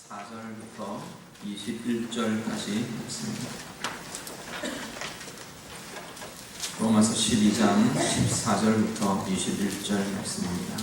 14절부터 21절까지 있습니다. 로마서 12장 14절부터 21절 말씀입니다.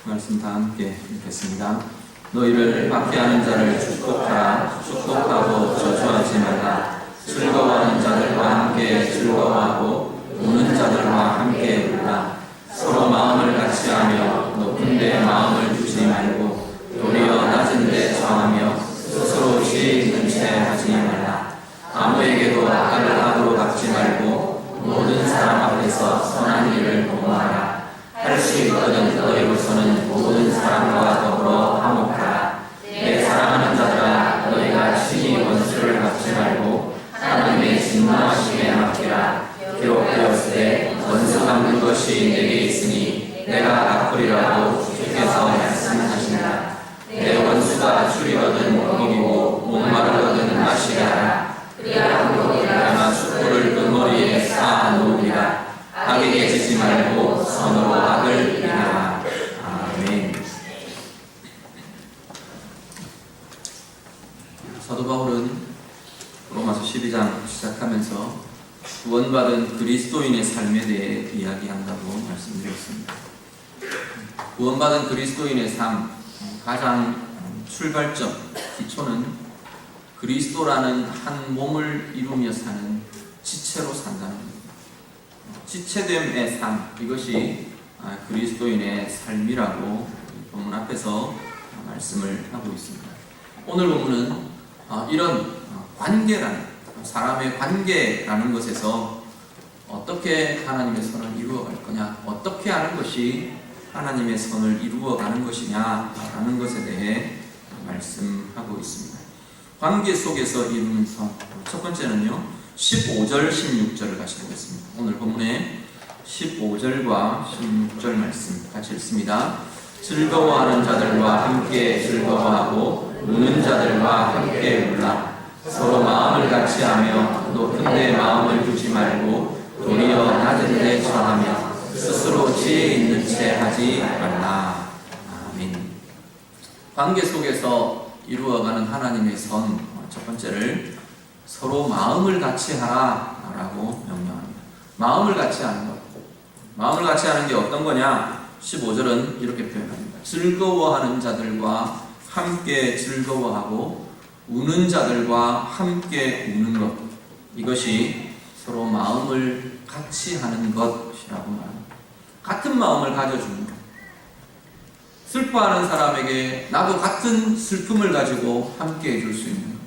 말씀 다 함께 읽겠습니다. 너희를 박해하는 자를 축복하라. 축복하고 저주하지 말라. 즐거워하는 자들과 함께 즐거워하고 우는 자들과 함께 울라. 서로 마음을 같이하며 높은 데 마음을 두지 말고 도리어 낮은 데 저하며 스스로 지혜 있는 채 하지 말라. 아무에게도 악을 악으로 갚지 말고 모든 사람 앞에서 선한 일을 공모하라. 할 수 있거든 너희로서는 모든 사람과 더불어 화목하라. 내 사랑하는 자들아, 너희가 친히 원수를 갚지 말고 하나님의 진노하심에 맡기라. 기록되었으되 원수 갚는 것이 내게 있으니 내가 갚으리라고 주께서 말씀하신다. 내 원수가 줄이거든 먹이고 목마르거든 마시게 하라. 그리하나 숯불을 끝머리에 쌓아 놓으리라. 악에게 지지 말고 선으로 악을 이기라. 아멘. 사도 바울은 로마서 12장 시작하면서 구원받은 그리스도인의 삶에 대해 이야기한다고 말씀드렸습니다. 구원받은 그리스도인의 삶, 가장 출발점, 기초는 그리스도라는 한 몸을 이루며 사는 지체로 산다는 겁니다. 지체됨의 삶, 이것이 그리스도인의 삶이라고 본문 앞에서 말씀을 하고 있습니다. 오늘 본문은 이런 관계라는, 사람의 관계라는 것에서 어떻게 하나님의 선을 이루어갈 거냐, 어떻게 하는 것이 하나님의 선을 이루어가는 것이냐라는 것에 대해 말씀하고 있습니다. 관계 속에서 이루는 선, 첫 번째는요, 15절, 16절을 같이 보겠습니다. 오늘 본문의 15절과 16절 말씀 같이 읽습니다. 즐거워하는 자들과 함께 즐거워하고 우는 자들과 함께 울라. 서로 마음을 같이하며 높은 데 마음을 두지 말고 도리어 낮은 데 저하며 스스로 지혜 있는 채 하지 말라. 아멘. 관계 속에서 이루어가는 하나님의 선, 첫 번째를 서로 마음을 같이 하라 라고 명령합니다. 마음을 같이 하는 것. 마음을 같이 하는 게 어떤 거냐? 15절은 이렇게 표현합니다. 즐거워하는 자들과 함께 즐거워하고 우는 자들과 함께 우는 것. 이것이 서로 마음을 같이 하는 것이라고 말합니다. 같은 마음을 가져주는 것. 슬퍼하는 사람에게 나도 같은 슬픔을 가지고 함께 해줄 수 있는 것.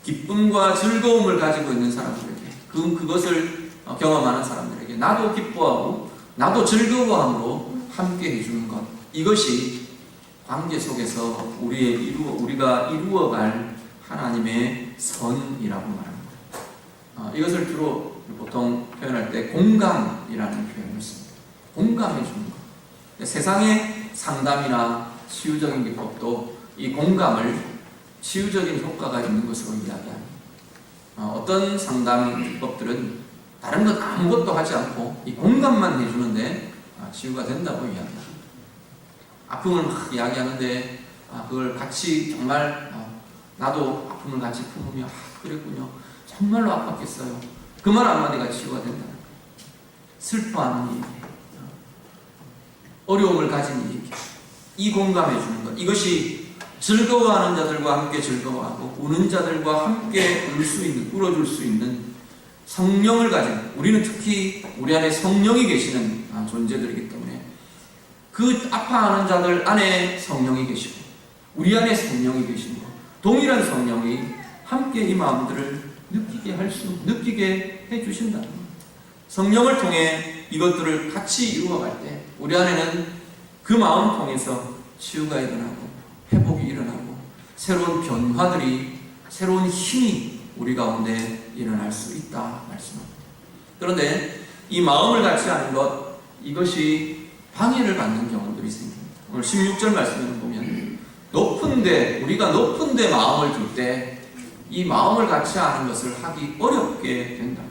기쁨과 즐거움을 가지고 있는 사람들에게, 그것을 경험하는 사람들에게 나도 기뻐하고 나도 즐거워함으로 함께 해주는 것. 이것이 관계 속에서 우리가 이루어갈 하나님의 선이라고 말합니다. 이것을 주로 보통 표현할 때 공감이라는 표현을 씁니다. 공감해 주는 것. 세상의 상담이나 치유적인 기법도 이 공감을 치유적인 효과가 있는 것으로 이야기합니다. 어떤 상담 기법들은 다른 것 아무것도 하지 않고 이 공감만 해주는데 치유가 된다고 이야기합니다. 아픔을 막 이야기하는데 그걸 같이 정말 나도 아픔을 같이 품으며 그랬군요. 정말로 아팠겠어요. 그 말 한마디가 치유가 된다. 슬퍼하는 얘기, 어려움을 가진 얘기, 이 공감해 주는 것, 이것이 즐거워하는 자들과 함께 즐거워하고 우는 자들과 함께 울어줄 수 있는 성령을 가진, 우리는 특히 우리 안에 성령이 계시는 존재들이기 때문에 그 아파하는 자들 안에 성령이 계시고 우리 안에 성령이 계시고 동일한 성령이 함께 이 마음들을 느끼게 해주신다. 성령을 통해 이것들을 같이 이루어갈 때 우리 안에는 그 마음 통해서 치유가 일어나고 회복이 일어나고 새로운 변화들이, 새로운 힘이 우리 가운데 일어날 수 있다 말씀합니다. 그런데 이 마음을 같이 하는 것, 이것이 방해를 받는 경우들이 생깁니다. 오늘 16절 말씀을 보면 우리가 높은 데 마음을 둘 때 이 마음을 같이 하는 것을 하기 어렵게 된다.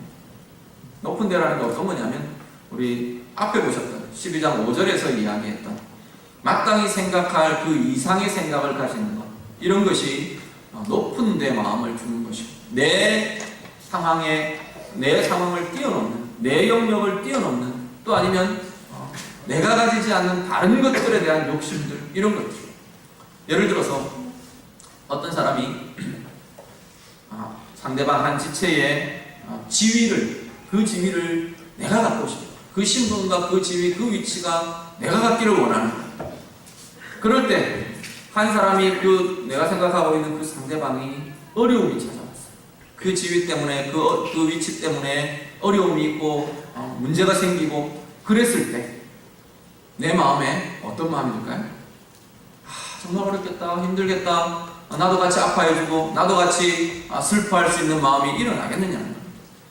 높은 데라는 게 어떤 거냐면 우리 앞에 보셨던 12장 5절에서 이야기했던 마땅히 생각할 그 이상의 생각을 가지는 것, 이런 것이 높은 데 마음을 주는 것이고, 내 상황을 뛰어넘는, 내 영역을 뛰어넘는, 또 아니면 내가 가지지 않는 다른 것들에 대한 욕심들, 이런 것들. 예를 들어서 어떤 사람이 상대방 한 지체의 그 지위를 내가 갖고 싶어, 그 신분과 그 지위, 그 위치가 내가 갖기를 원하는 거야. 그럴 때 한 사람이 내가 생각하고 있는 그 상대방이 어려움이 찾아왔어요. 그 지위 때문에, 그 위치 때문에 어려움이 있고 문제가 생기고 그랬을 때 내 마음에 어떤 마음이 들까요? 정말 어렵겠다, 힘들겠다, 나도 같이 아파해주고 나도 같이 슬퍼할 수 있는 마음이 일어나겠느냐는 거예요.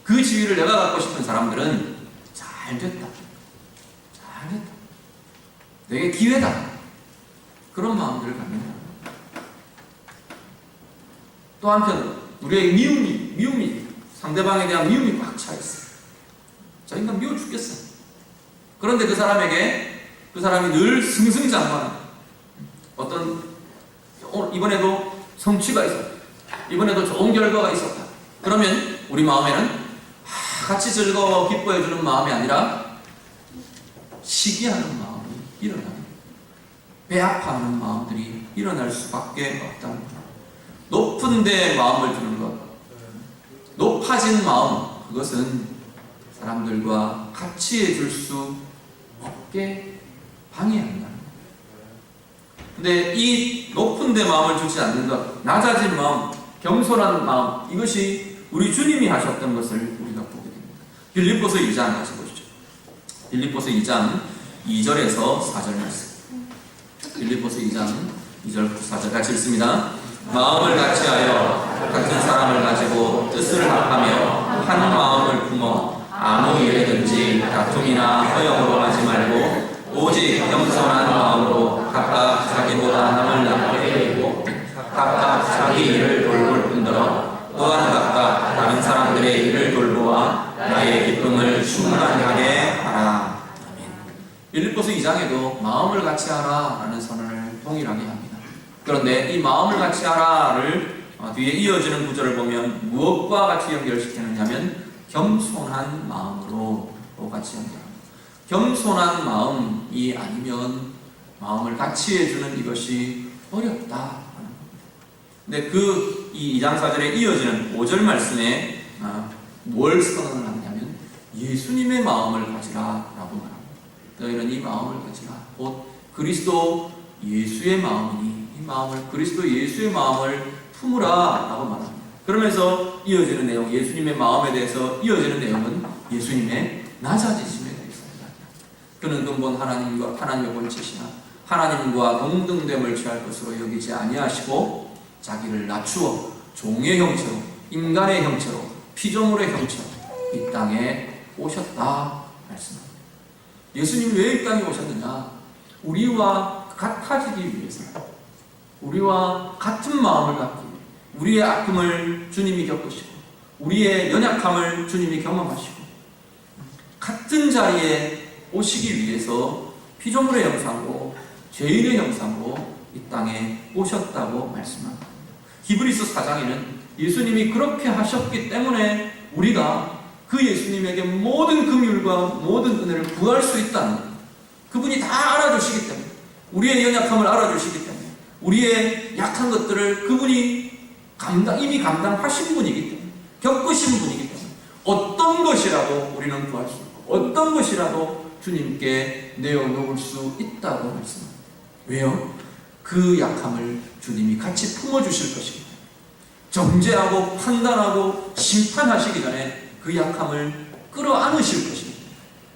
그 지위를 내가 갖고 싶은 사람들은 잘됐다, 내게 기회다, 그런 마음들을 갖는 거예요. 또 한편 우리의 미움이 상대방에 대한 미움이 꽉 차 있어요. 저 인간 미워 죽겠어. 그런데 그 사람이 늘 승승장구하는, 이번에도 성취가 있었다, 이번에도 좋은 결과가 있었다. 그러면 우리 마음에는 같이 즐거워 기뻐해주는 마음이 아니라 시기하는 마음이 일어나는 거예요. 배 아파하는 마음들이 일어날 수밖에 없다는 거예요. 높은 데 마음을 두는 것, 높아진 마음, 그것은 사람들과 같이 해줄 수 없게 방해한다는 거예요. 근데 이 높은 데 마음을 두지 않는 것, 낮아진 마음, 겸손한 마음, 이것이 우리 주님이 하셨던 것을 우리가 보게 됩니다. 빌립보서 2장 같이 보시죠. 빌립보서 2장 2절에서 4절 말씀. 빌립보서 2장 2절 4절 같이 읽습니다. 마음을 같이하여 같은 사랑을 가지고 뜻을 합하며 한 마음을 품어 아무 일에든지 다툼이나 허영으로 하지 말고 오직 겸손한 마음으로 각각 자기보다 남을 낫게 여기고 각각 자기 일을 돌볼 뿐더러 또한 각각 다른 사람들의 일을 돌보아 나의 기쁨을 충만하게 하라. 아멘. 빌립보서 2장에도 마음을 같이 하라 라는 선언을 동일하게 합니다. 그런데 이 마음을 같이 하라를 뒤에 이어지는 구절을 보면 무엇과 같이 연결시키느냐면 겸손한 마음으로 같이 연결합니다. 겸손한 마음이 아니면 마음을 같이 해주는 이것이 어렵다. 근데 이 2장 4절에 이어지는 5절 말씀에 뭘 선언을 하냐면 예수님의 마음을 가지라라고 말합니다. 너희는 이 마음을 가지라. 곧 그리스도 예수의 마음이니 이 마음을, 그리스도 예수의 마음을 품으라라고 말합니다. 그러면서 이어지는 내용, 예수님의 마음에 대해서 이어지는 내용은 예수님의 낮아지심에 대해서입니다. 그는 근본 하나님의 본체시나 하나님과 동등됨을 취할 것으로 여기지 아니하시고 자기를 낮추어 종의 형체로, 인간의 형체로, 피조물의 형체로 이 땅에 오셨다 말씀합니다. 예수님이 왜 이 땅에 오셨느냐? 우리와 같아지기 위해서, 우리와 같은 마음을 갖기 위해, 우리의 아픔을 주님이 겪으시고 우리의 연약함을 주님이 경험하시고 같은 자리에 오시기 위해서 피조물의 형상으로, 죄인의 형상으로 이 땅에 오셨다고 말씀합니다. 히브리서 4장에는 예수님이 그렇게 하셨기 때문에 우리가 그 예수님에게 모든 긍휼과 모든 은혜를 구할 수 있다는 것, 그분이 다 알아주시기 때문에, 우리의 연약함을 알아주시기 때문에, 우리의 약한 것들을 그분이 이미 감당하신 분이기 때문에, 겪으신 분이기 때문에 어떤 것이라도 우리는 구할 수 있고 어떤 것이라도 주님께 내어놓을 수 있다고 말씀합니다. 왜요? 그 약함을 주님이 같이 품어주실 것이기 때문에, 정죄하고 판단하고 심판하시기 전에 그 약함을 끌어안으실 것이기 때문에,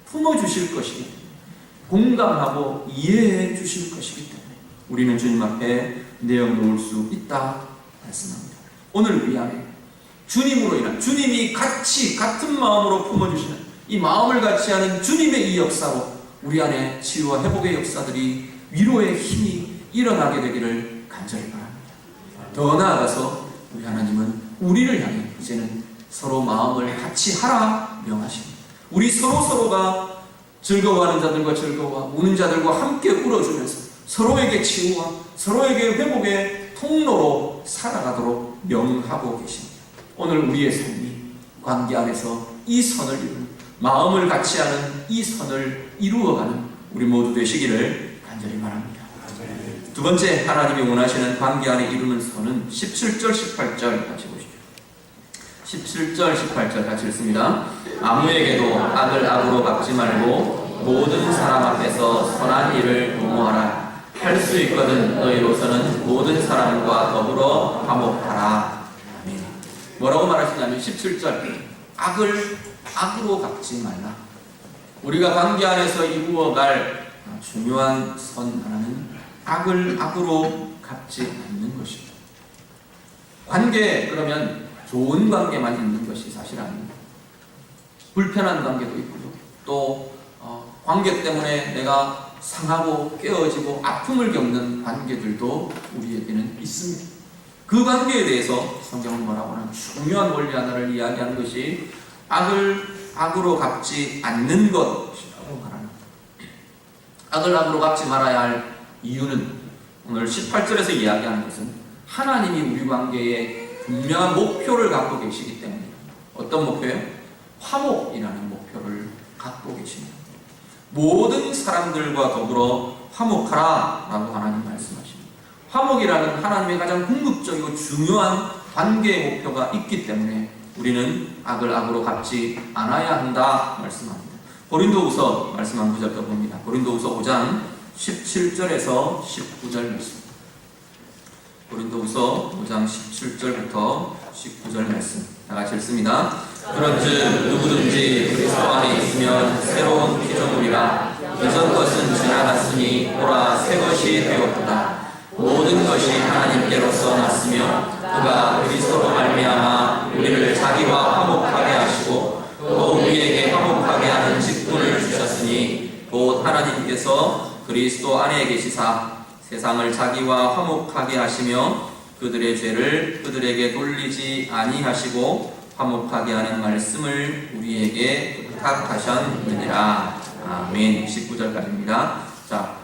품어주실 것이기 때문에, 공감하고 이해해 주실 것이기 때문에 우리는 주님 앞에 내어놓을 수 있다 말씀합니다. 오늘 우리 안에 주님으로 인한, 주님이 같은 마음으로 품어주시는 이 마음을 같이 하는 주님의 이 역사로 우리 안에 치유와 회복의 역사들이, 위로의 힘이 일어나게 되기를 간절히 바랍니다. 더 나아가서 우리 하나님은 우리를 향해 이제는 서로 마음을 같이 하라 명하십니다. 우리 서로가 즐거워하는 자들과 즐거워, 우는 자들과 함께 울어주면서 서로에게 치유와 서로에게 회복의 통로로 살아가도록 명하고 계십니다. 오늘 우리의 삶이 관계 안에서 이 선을 이루는, 마음을 같이 하는 이 선을 이루어가는 우리 모두 되시기를 간절히 바랍니다. 두 번째, 하나님이 원하시는 관계 안에 이루는 선은 17절, 18절 같이 보시죠. 17절, 18절 같이 읽습니다. 아무에게도 악을 악으로 갚지 말고 모든 사람 앞에서 선한 일을 도모하라. 할 수 있거든 너희로서는 모든 사람과 더불어 화목하라. 아멘. 뭐라고 말하시냐면 17절, 악을 악으로 갚지 말라. 우리가 관계 안에서 이루어갈 중요한 선 하나는 악을 악으로 갚지 않는 것입니다. 관계, 그러면 좋은 관계만 있는 것이 사실 아닙니다. 불편한 관계도 있고요. 또 관계 때문에 내가 상하고 깨어지고 아픔을 겪는 관계들도 우리에게는 있습니다. 그 관계에 대해서 성경은 뭐라고 하는 중요한 원리 하나를 이야기하는 것이 악을 악으로 갚지 않는 것이라고 말합니다. 악을 악으로 갚지 말아야 할 이유는 오늘 18절에서 이야기하는 것은 하나님이 우리 관계에 분명한 목표를 갖고 계시기 때문입니다. 어떤 목표예요? 화목이라는 목표를 갖고 계십니다. 모든 사람들과 더불어 화목하라 라고 하나님 말씀하십니다. 화목이라는 하나님의 가장 궁극적이고 중요한 관계의 목표가 있기 때문에 우리는 악을 악으로 갚지 않아야 한다 말씀합니다. 고린도후서 말씀 한 구절 더 봅니다. 고린도후서 5장 17절에서 19절 말씀. 고린도후서 5장 17절부터 19절 말씀 다 같이 읽습니다. 그런즉 누구든지 그리스도 안에 있으면 새로운 피조물이라. 이전 것은 지나갔으니 보라 새 것이 되었도다. 모든 것이 하나님께로서 났으며 그가 그리스도로 말미암아 우리를 자기와 화목하게 하시고 또 우리에게 화목하게 하는 직분을 주셨으니 곧 하나님께서 그리스도 안에 계시사 세상을 자기와 화목하게 하시며 그들의 죄를 그들에게 돌리지 아니하시고 화목하게 하는 말씀을 우리에게 부탁하셨느니라. 아멘. 19절까지입니다. 자,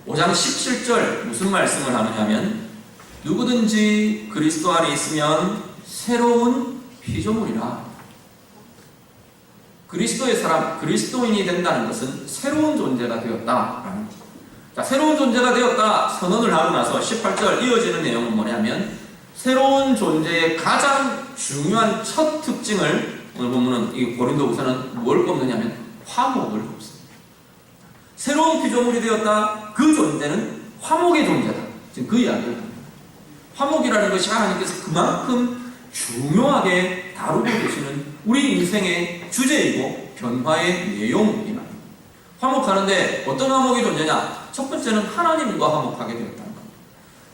5장 17절 무슨 말씀을 하느냐면 누구든지 그리스도 안에 있으면 새로운 피조물이라. 그리스도의 사람, 그리스도인이 된다는 것은 새로운 존재가 되었다라는 것. 자, 새로운 존재가 되었다 선언을 하고 나서 18절 이어지는 내용은 뭐냐면 새로운 존재의 가장 중요한 첫 특징을 오늘 보면은 이 고린도후서는 뭘 꼽느냐면 화목을 꼽습니다. 새로운 피조물이 되었다. 그 존재는 화목의 존재다. 지금 그 이야기를 합니다. 화목이라는 것이 하나님께서 그만큼 중요하게 다루고 계시는 우리 인생의 주제이고 변화의 내용입니다. 화목하는데 어떤 화목이 존재냐? 첫 번째는 하나님과 화목하게 되었다는 겁니다.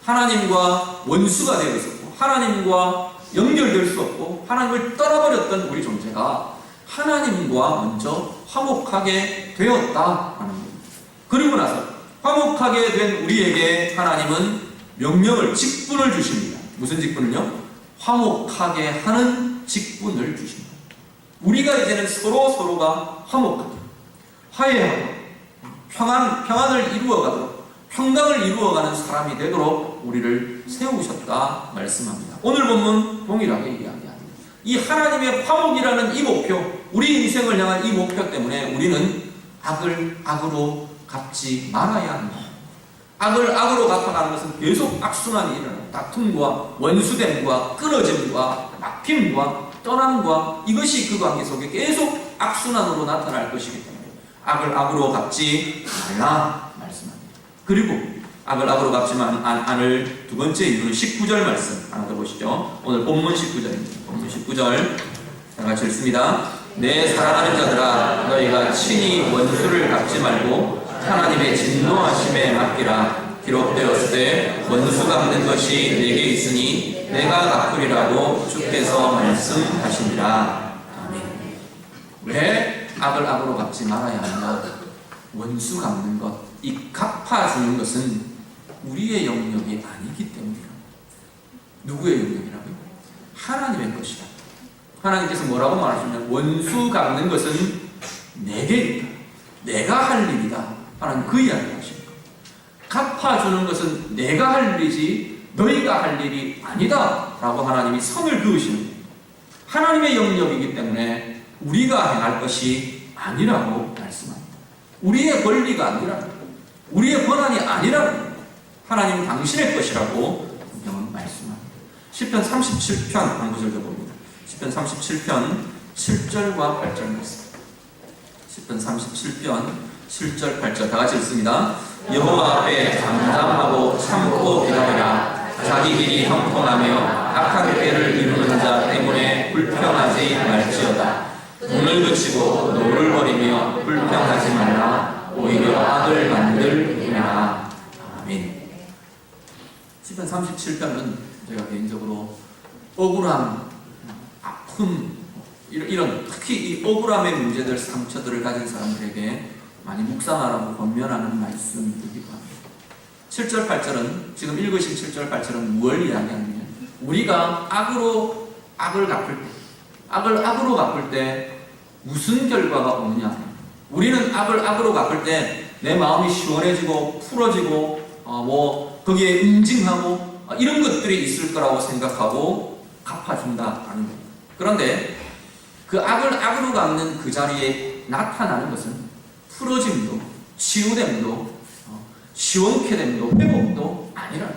하나님과 원수가 되어 있었고 하나님과 연결될 수 없고 하나님을 떠나버렸던 우리 존재가 하나님과 먼저 화목하게 되었다라는 겁니다. 그리고 나서 화목하게 된 우리에게 하나님은 명령을, 직분을 주십니다. 무슨 직분을요? 화목하게 하는 직분을 주십니다. 우리가 이제는 서로가 화목하게, 화해하고 평안을 이루어가도록, 평강을 이루어가는 사람이 되도록 우리를 세우셨다 말씀합니다. 오늘 본문 동일하게 이야기합니다. 이 하나님의 화목이라는 이 목표, 우리 인생을 향한 이 목표 때문에 우리는 악을 악으로 갚지 말아야 한다. 악을 악으로 갚아가는 것은 계속 악순환이 일어나는 다툼과 원수됨과 끊어짐과 막힘과 떠남과 이것이 그 관계 속에 계속 악순환으로 나타날 것이기 때문에 악을 악으로 갚지 말라 말씀합니다. 그리고 악을 악으로 갚지 않을 두 번째 이유는 19절 말씀 하나 더 보시죠. 오늘 본문 19절입니다. 본문 19절 다 같이 읽습니다. 내 사랑하는 자들아 너희가 친히 원수를 갚지 말고 하나님의 진노하심에 맡기라. 기록되었을 때 원수 갚는 것이 내게 있으니 내가 갚으리라고 주께서 말씀하시니라. 아멘. 왜 악을 악으로 갚지 말아야 하나? 원수 갚는 것, 이 갚아주는 것은 우리의 영역이 아니기 때문이라. 누구의 영역이라고요? 하나님의 것이다. 하나님께서 뭐라고 말하시냐면 원수 갚는 것은 내게 있다. 내가 할 일이다. 하나님 그 이야기를 하십니다. 갚아주는 것은 내가 할 일이지 너희가 할 일이 아니다 라고 하나님이 선을 그으시는 거예요. 하나님의 영역이기 때문에 우리가 행할 것이 아니라고 말씀합니다. 우리의 권리가 아니라, 우리의 권한이 아니라 하나님 당신의 것이라고 성경은 말씀합니다. 시편 37편 한 구절 더 봅니다. 시편 37편 7절과 8절 말씀. 시편 37편 7절 8절 다 같이 읽습니다. 여호와 앞에 잠잠하고 참고 기다리라. 자기 길이 형통하며 악한 꾀를 이루는 자 때문에 불평하지 말지어다. 눈을 그치고 노를 버리며 불평하지 말라. 오히려 악을 만들리라. 아멘. 시편 37편은 제가 개인적으로 억울함, 아픔, 이런 특히 이 억울함의 문제들, 상처들을 가진 사람들에게 많이 묵상하라고 권면하는 말씀이기도 합니다. 7절 8절은 지금 읽으신 7절 8절은 무엇을 이야기하냐면 우리가 악을 갚을 때, 악을 악으로 갚을 때 무슨 결과가 오느냐. 우리는 악으로 갚을 때 내 마음이 시원해지고 풀어지고 거기에 응징하고 이런 것들이 있을 거라고 생각하고 갚아준다라는 겁니다. 그런데 그 악을 악으로 갚는 그 자리에 나타나는 것은 풀어짐도 치유됨도 시원케 됨도 회복도 아니라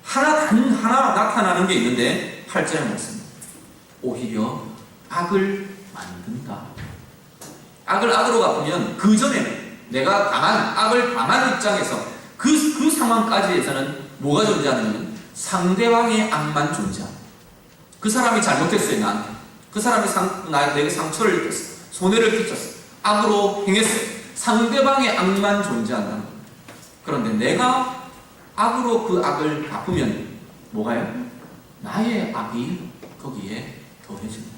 하나 나타나는 게 있는데 8절 말씀 오히려 악을 만든다. 악을 악으로 갚으면 그 전에는 내가 악을 당한 입장에서 그 상황까지에서는 뭐가 존재하냐면 상대방의 악만 존재합니다. 그 사람이 잘못했어요, 나한테. 그 사람이 내게 상처를 입혔어. 손해를 끼쳤어. 악으로 행했어요. 상대방의 악만 존재한다는 겁니다. 그런데 내가 악으로 그 악을 갚으면 뭐가요? 나의 악이 거기에 더해집니다.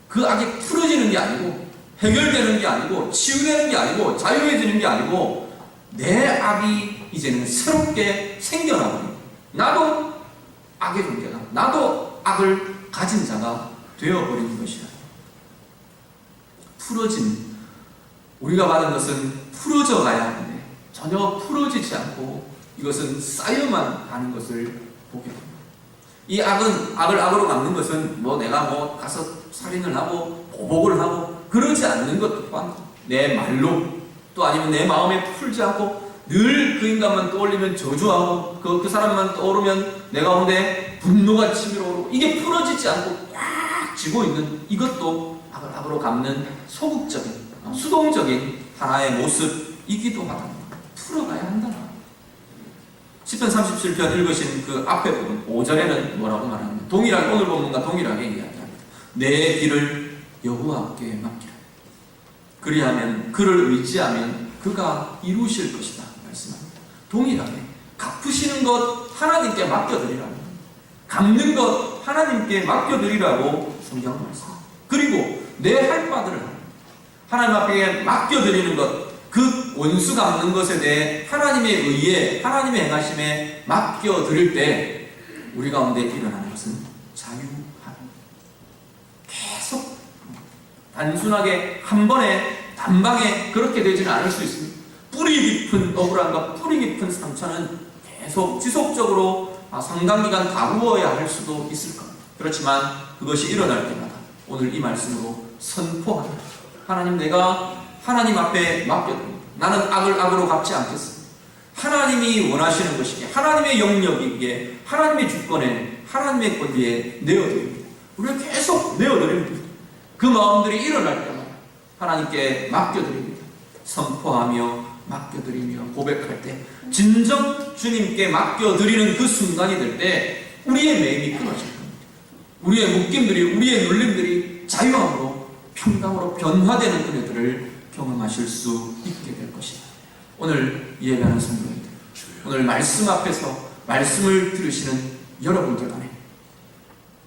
그 악이 풀어지는 게 아니고 해결되는 게 아니고 치유되는 게 아니고 자유해지는 게 아니고 내 악이 이제는 새롭게 생겨나버립니다. 나도 악의 존재다. 나도 악을 가진 자가 되어버리는 것이다. 풀어진, 우리가 받은 것은 풀어져 가야 하는데 전혀 풀어지지 않고 이것은 쌓여만 가는 것을 보게 됩니다. 이 악을 악으로 갚는 것은 내가 가서 살인을 하고 보복을 하고 그러지 않는 것 또한 내 말로 또 아니면 내 마음에 풀지 않고 늘 그 인간만 떠올리면 저주하고 그 사람만 떠오르면 내 가운데 분노가 치밀어 오르고 이게 풀어지지 않고 꽉 쥐고 있는 이것도 악으로 갚는 소극적인 수동적인 하나의 모습이기도 하다. 풀어가야 한다. 시편 37편 읽으신 그 앞에 부분 5절에는 뭐라고 말합니까? 동일하게 오늘 본문과 동일하게 이야기합니다. 내 길을 여호와께 맡기라. 그리하면 그를 의지하면 그가 이루실 것이다 말씀합니다. 동일하게 갚으시는 것 하나님께 맡겨드리라고, 갚는 것 하나님께 맡겨드리라고 성경 말씀합니다. 그리고 내 할 바들을 하나님 앞에 맡겨드리는 것, 그 원수 갚는 것에 대해 하나님의 의에, 하나님의 행하심에 맡겨드릴 때 우리 가운데 일어나는 것은 자유함. 계속 단순하게 한 번에 단방에 그렇게 되지는 않을 수 있습니다. 뿌리 깊은 억울함과 뿌리 깊은 상처는 계속 지속적으로 상당기간 다루어야 할 수도 있을 겁니다. 그렇지만 그것이 일어날 때마다 오늘 이 말씀으로 선포합니다. 하나님, 내가 하나님 앞에 맡겨둡니다. 나는 악을 악으로 갚지 않겠습니다. 하나님이 원하시는 것이기에, 하나님의 영역이기에, 하나님의 주권에, 하나님의 권리에 내어드립니다. 우리가 계속 내어드립니다. 그 마음들이 일어날 때마다 하나님께 맡겨드립니다. 선포하며 맡겨드리며 고백할 때 진정 주님께 맡겨드리는 그 순간이 될 때 우리의 매임이 끊어질 겁니다. 우리의 묶임들이, 우리의 눌림들이 자유함으로 평강으로 변화되는 은혜들을 경험하실 수 있게 될 것이다. 오늘 예배하는 성도님들, 오늘 말씀 앞에서 말씀을 들으시는 여러분들 안에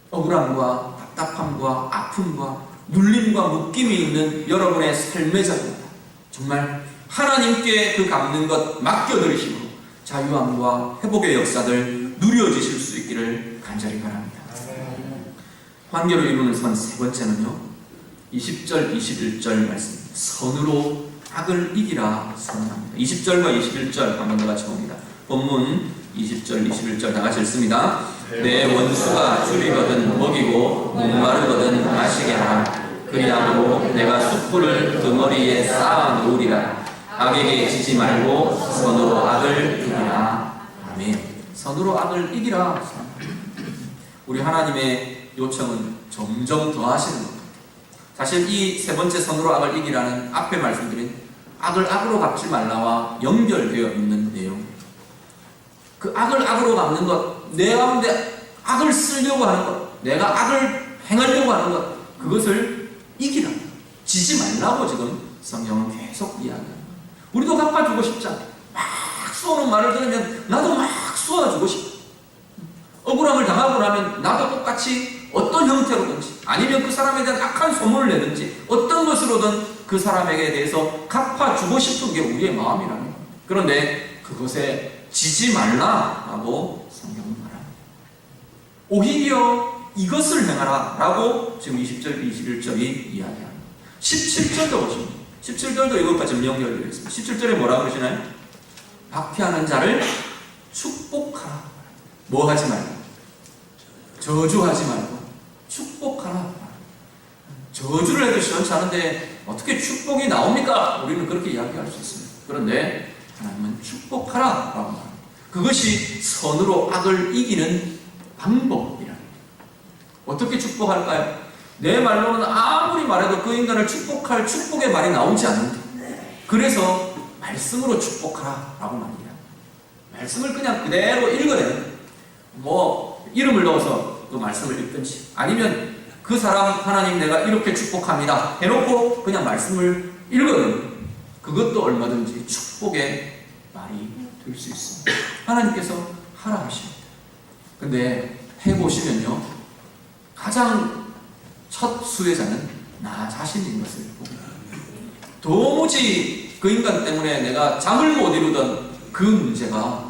억울함과 답답함과 아픔과 눌림과 묶임이 있는 여러분의 삶의 자리마다 정말 하나님께 그 갚는 것 맡겨드리시고 자유함과 회복의 역사들 누려지실 수 있기를 간절히 바랍니다. 관계로 이루는 선 세 번째는요, 20절, 21절 말씀. 선으로 악을 이기라 선언합니다. 20절과 21절 한번 더 같이 봅니다. 본문 20절, 21절 다 같이 읽습니다. 내 원수가 줄이거든 먹이고 목마르거든 마시게 하라. 그리하므로 내가 숯불을 그 머리에 쌓아 놓으리라. 악에게 지지 말고 선으로 악을 이기라. 아멘. 선으로 악을 이기라. 우리 하나님의 요청은 점점 더하시는 겁니다. 사실 이 세 번째 선으로 악을 이기라는 앞에 말씀드린 악을 악으로 갚지 말라와 연결되어 있는 내용. 그 악을 악으로 갚는 것, 내 가운데 악을 쓰려고 하는 것, 내가 악을 행하려고 하는 것, 그것을 이기라. 지지 말라고 지금 성경은 계속 이야기합니다. 우리도 갚아주고 싶잖아. 막 쏘는 말을 들으면 나도 막 쏘아주고 싶어. 억울함을 당하고 나면 나도 똑같이 어떤 형태로든지 아니면 그 사람에 대한 악한 소문을 내든지 어떤 것으로든 그 사람에게 대해서 갚아주고 싶은 게 우리의 마음이라는 겁니다. 그런데 그것에 지지 말라라고 성경은 말합니다. 오히려 이것을 행하라 라고 지금 20절, 21절이 이야기합니다. 17절도 보시면 17절도 이것과 지금 연결되어 있습니다. 17절에 뭐라고 그러시나요? 박해하는 자를 축복하라. 뭐 하지 말고? 저주하지 말고 축복하라. 저주를 해도 시원치 않은데 어떻게 축복이 나옵니까? 우리는 그렇게 이야기할 수 있습니다. 그런데 하나님은 축복하라 라고 말합니다. 그것이 선으로 악을 이기는 방법이랍니다. 어떻게 축복할까요? 내 말로는 아무리 말해도 그 인간을 축복할 축복의 말이 나오지 않는데, 그래서 말씀으로 축복하라 라고 말합니다. 말씀을 그냥 그대로 읽어내는, 뭐 이름을 넣어서 그 말씀을 읽든지 아니면 그 사람 하나님 내가 이렇게 축복합니다 해놓고 그냥 말씀을 읽어내는, 그것도 얼마든지 축복의 말이 될 수 있습니다. 하나님께서 하라 하십니다. 근데 해보시면요, 가장 첫 수혜자는 나 자신인 것을 보고, 도무지 그 인간 때문에 내가 잠을 못 이루던 그 문제가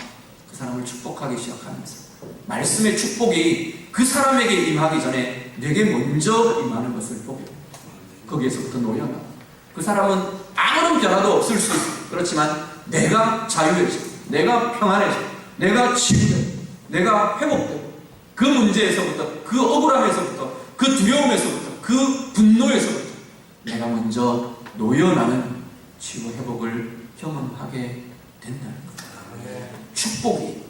그 사람을 축복하기 시작하면서 말씀의 축복이 그 사람에게 임하기 전에 내게 먼저 임하는 것을 보고, 거기에서부터 노여가 그 사람은 아무런 변화도 없을 수 있어요. 그렇지만 내가 자유해지고, 내가 평안해지고, 내가 치유되고, 내가 회복되고, 그 문제에서부터, 그 억울함에서부터, 그 두려움에서부터, 그 분노에서부터 내가 먼저 노여나는 치유 회복을 경험하게 된다는 겁니다. 축복이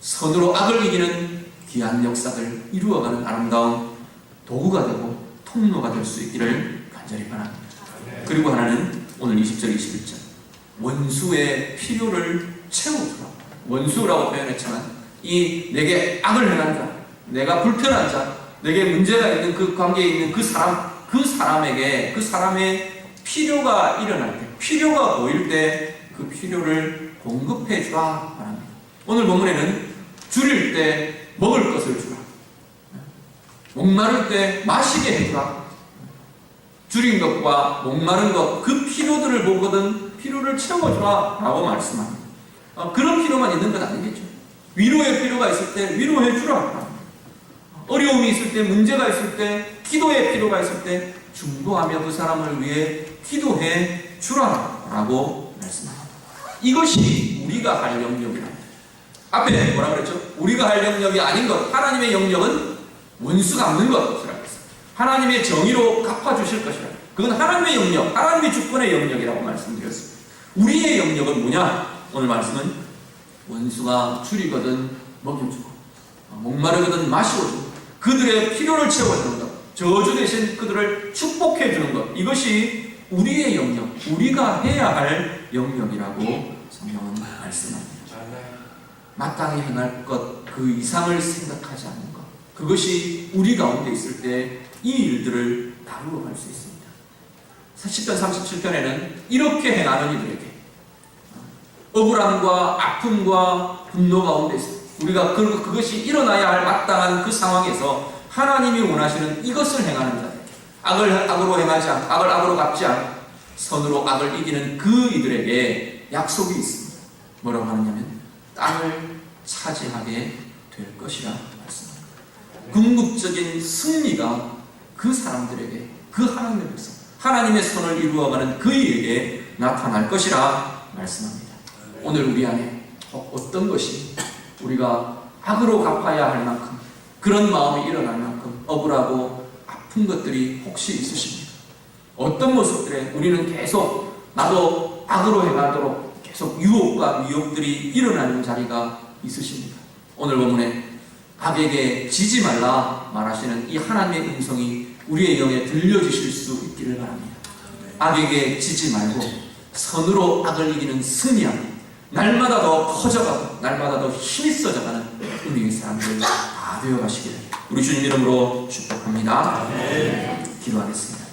선으로 악을 이기는 귀한 역사를 이루어가는 아름다운 도구가 되고 통로가 될 수 있기를 간절히 바랍니다. 그리고 하나는 오늘 20절, 21절 원수의 필요를 채워주라. 원수라고 표현했지만 이 내게 악을 행한 자, 내가 불편한 자, 내게 문제가 있는 그 관계에 있는 그 사람에게 그 사람의 필요가 일어날 때, 필요가 보일 때 그 필요를 공급해 주라 말합니다. 오늘 본문에는 줄일 때 먹을 것을 주라, 목마를 때 마시게 해주라. 줄인 것과 목마른 것, 그 필요들을 보거든 필요를 채워주라 라고 말씀합니다. 그런 필요만 있는 건 아니겠죠. 위로의 필요가 있을 때 위로해 주라. 어려움이 있을 때, 문제가 있을 때, 기도의 필요가 있을 때 중보하며 그 사람을 위해 기도해 주라 라고 말씀합니다. 이것이 우리가 할 영역이랍니다. 앞에 뭐라 그랬죠? 우리가 할 영역이 아닌 것, 하나님의 영역은 원수 갚는 것이라고 했어요. 하나님의 정의로 갚아주실 것이라. 그건 하나님의 영역, 하나님의 주권의 영역이라고 말씀드렸습니다. 우리의 영역은 뭐냐? 오늘 말씀은 원수가 줄이거든 먹여주고, 목마르거든 마시고주고, 그들의 필요를 채워주는 것, 저주 대신 그들을 축복해주는 것, 이것이 우리의 영역, 우리가 해야 할 영역이라고 성경은 말씀합니다. 마땅히 행할 것, 그 이상을 생각하지 않는 것, 그것이 우리 가운데 있을 때 이 일들을 다루어 갈 수 있습니다. 10편 37편에는 이렇게 행하는 이들에게 억울함과 아픔과 분노 가운데 있습니다. 우리가 그것이 일어나야 할 마땅한 그 상황에서 하나님이 원하시는 이것을 행하는 자들, 악을 악으로 행하지 않고, 악을 악으로 갚지 않고 선으로 악을 이기는 그 이들에게 약속이 있습니다. 뭐라고 하느냐면 땅을 차지하게 될 것이라 말씀합니다. 궁극적인 승리가 그 사람들에게, 그 하나님의 백성, 하나님의 선을 이루어가는 그에게 나타날 것이라 말씀합니다. 오늘 우리 안에 어떤 것이 우리가 악으로 갚아야 할 만큼, 그런 마음이 일어날 만큼 억울하고 아픈 것들이 혹시 있으십니까? 어떤 모습들에 우리는 계속 나도 악으로 행하도록 계속 유혹과 미혹들이 일어나는 자리가 있으십니까? 오늘 본문에 악에게 지지 말라 말하시는 이 하나님의 음성이 우리의 영에 들려주실 수 있기를 바랍니다. 악에게 지지 말고 선으로 악을 이기는 승리하고 날마다 더 커져가고 날마다 더 힘이 써져가는 우리의 사람들 다 되어가시기를 우리 주님 이름으로 축복합니다. 기도하겠습니다.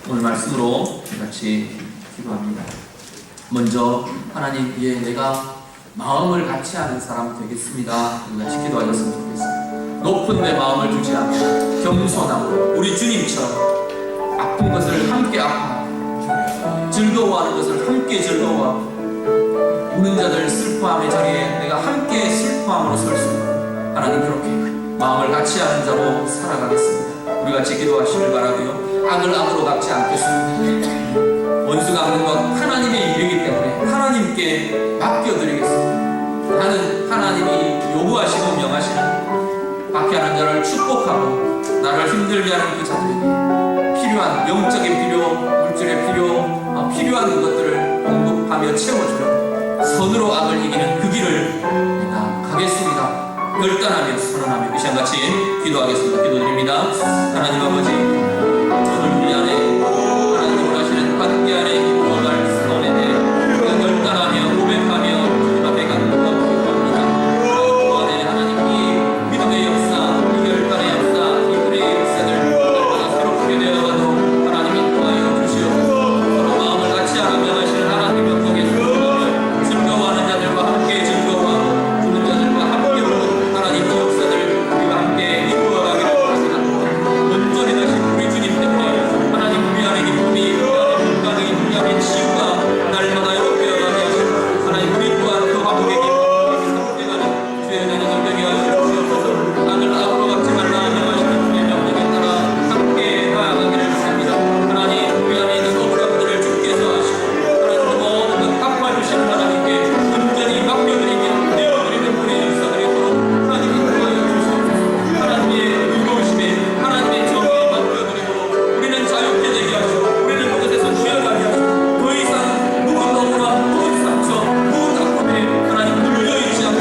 오늘 말씀으로 같이 기도합니다. 먼저 하나님, 내가 마음을 같이 하는 사람 되겠습니다. 같이 기도하셨으면 좋겠습니다. 높은 내 마음을 두지 않고 겸손하고 우리 주님처럼 아픈 것을 함께 아파하고 즐거워하는 것을 함께 즐거워하고 우는 자들 슬퍼함의 자리에 내가 함께 슬퍼함으로 설 수 있는 하나님, 그렇게 마음을 같이 하는 자로 살아가겠습니다. 우리 같이 기도하시길 바라고요. 악을 악으로 갚지 않겠습니다. 원수가 하는 것 하나님의 일이기 때문에 하나님께 맡겨드리겠습니다. 나는 하나님이 요구하시고 명하시는 박해하는 자를 축복하고 나를 힘들게 하는 그 자들에게 필요한 영적인 필요, 물질의 필요, 필요한 그것들을 공급하며 채워주려 선으로 악을 이기는 그 길을 내가 가겠습니다. 결단하며 선언하며 이 시간같이 기도하겠습니다. 기도드립니다. 하나님 아버지, 오늘 우리 안에 하나님 원하시는 관계 안에 기도와 말씀에 대해 우리가 결단하며 고백하며 주님 앞에 간구하고 기도합니다. 그 안에 하나님이 믿음의 역사, 이 결단의 역사, 이 은혜의 역사들 날마다 새롭게 되어가도록 하나님 인도하여 주시옵소서. 서로 마음을 같이 하며 명하시는 하나님의 명령에 순종하며 즐거워하는 자들과 함께 즐거워하고 우는 자들과 함께 우는 하나님의 역사들 우리가 함께 이루어가기를 바랍니다. 온전히 다시 우리 주님 때문에 하나님 우리 안에 기쁨이, 우리 안에 건강이, 우리 안에 치유가 날마다 회복되어가게 하시고 하나님 우리 또한 그 화목의 기쁨을 회복되가는 주의 자녀들 되게 하여 주시옵소서. 악을 악으로 갚지 말라 명하시는 주의 명령에 따라 함께 나아가기를 바랍니다. 하나님 우리 안에 있는 억울함들을 주께서 하시고 하나님 모든 것 갚아주시는 하나님께 온전히 맡겨드리며 내어드리는 우리의 역사들이 있도록 하나님 인도하여 주시옵소서. 하나님의 의로우심에 하나님의 정의에 맡겨드리므로 우리는 자유케 되게 하시고 우리는 그것에서 쉬어가게 하시고 더 이상 누군 억울함, 누군 상처, 누군 아픔에 하나님 물려있지 않고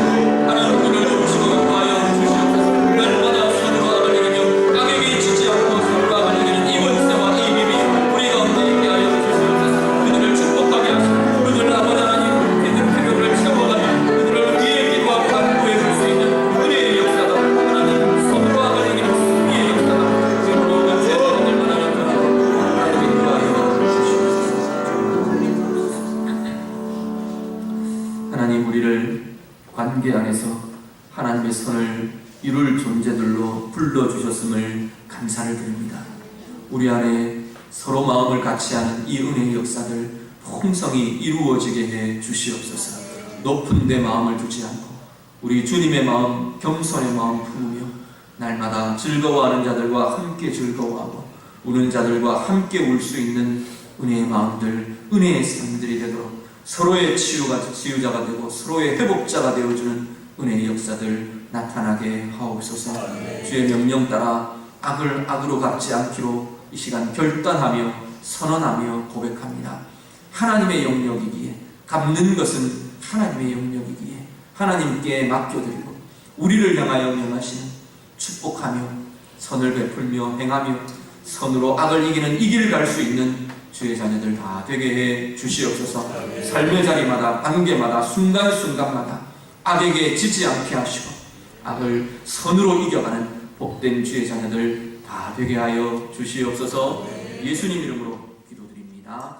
하나님 우리를 도우시고 인도하여 주시옵소서. 날마다 선으로 악을 이기며 악에게 지지 않고 선으로 악을 이기는 이 권세와 이 힘이 우리 가운데 있게 하여 주시옵소서. 그들을 축복하게 하시고 그들을 아버지 하나님 그들 필요를 채워가며 그들을 위해 기도하고 간구해 줄 수 있는 은혜의 역사다. 하나님 선으로 악을 이기는 승리의 역사다. 지금 모든 죄 사람들만 하나님 인도하여 주시옵소서. 하나님 우리를 관계 안에서 하나님의 선을 이룰 존재들로 불러주셨음을 감사를 드립니다. 우리 안에 서로 마음을 같이 하는 이 은혜의 역사들 풍성히 이루어지게 해 주시옵소서. 높은 내 마음을 두지 않고 우리 주님의 마음, 겸손의 마음 품으며 날마다 즐거워하는 자들과 함께 즐거워하고 우는 자들과 함께 울 수 있는 은혜의 마음들, 은혜의 삶들이 되도록 서로의 치유자가 되고 서로의 회복자가 되어주는 은혜의 역사들 나타나게 하옵소서. 주의 명령 따라 악을 악으로 갚지 않기로 이 시간 결단하며 선언하며 고백합니다. 하나님의 영역이기에, 갚는 것은 하나님의 영역이기에 하나님께 맡겨드리고 우리를 향하여 명하시는 축복하며 선을 베풀며 행하며 선으로 악을 이기는 이 길을 갈 수 있는 주의 자녀들 다 되게 해 주시옵소서. 삶의 자리마다 관계마다 순간순간마다 악에게 지지 않게 하시고 악을 선으로 이겨가는 복된 주의 자녀들 다 되게 하여 주시옵소서. 예수님 이름으로 기도드립니다.